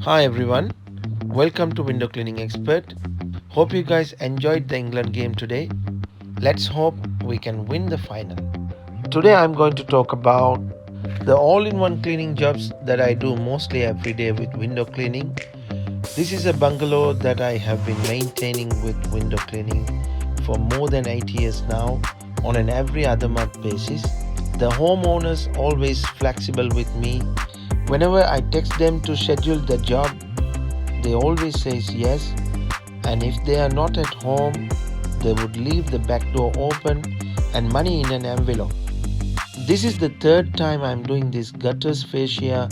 Hi everyone, welcome to Window Cleaning Expert. Hope you guys enjoyed the England game today. Let's hope we can win the final. Today I'm going to talk about the all-in-one cleaning jobs that I do mostly every day with window cleaning. This is a bungalow that I have been maintaining with window cleaning for more than 8 years now on an every other month basis. The homeowners always flexible with me. Whenever I text them to schedule the job, they always says yes, and if they are not at home, they would leave the back door open and money in an envelope. This is the third time I'm doing this gutters, fascia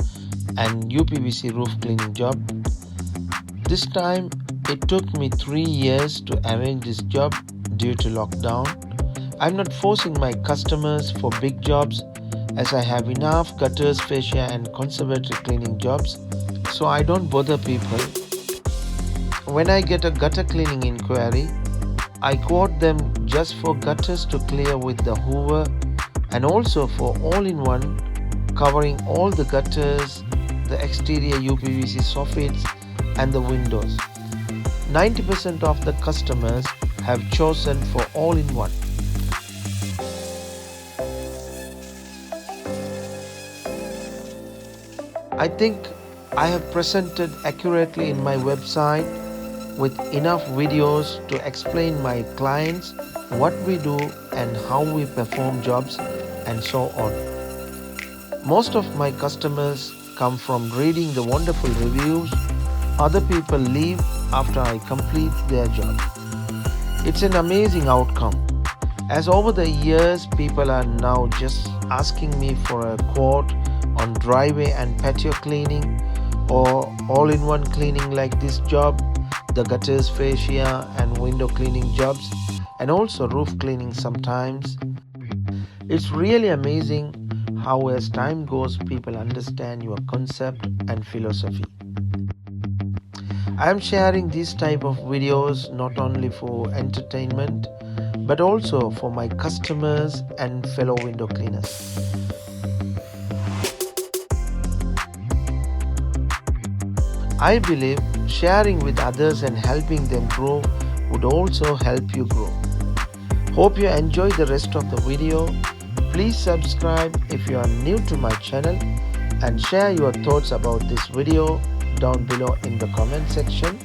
and UPVC roof cleaning job. This time it took me 3 years to arrange this job due to lockdown. I'm not forcing my customers for big jobs as I have enough gutters, fascia and conservatory cleaning jobs, so I don't bother people. When I get a gutter cleaning inquiry, I quote them just for gutters to clear with the hoover and also for all-in-one covering all the gutters, the exterior UPVC soffits and the windows. 90% of the customers have chosen for all-in-one. I think I have presented accurately in my website with enough videos to explain my clients what we do and how we perform jobs and so on. Most of my customers come from reading the wonderful reviews other people leave after I complete their job. It's an amazing outcome, as over the years people are now just asking me for a quote on driveway and patio cleaning or all-in-one cleaning like this job, the gutters, fascia and window cleaning jobs, and also roof cleaning sometimes. It's really amazing how as time goes people understand your concept and philosophy. I am sharing these type of videos not only for entertainment but also for my customers and fellow window cleaners. I believe sharing with others and helping them grow would also help you grow. Hope you enjoy the rest of the video. Please subscribe if you are new to my channel and share your thoughts about this video down below in the comment section.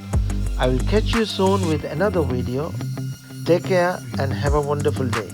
I will catch you soon with another video. Take care and have a wonderful day.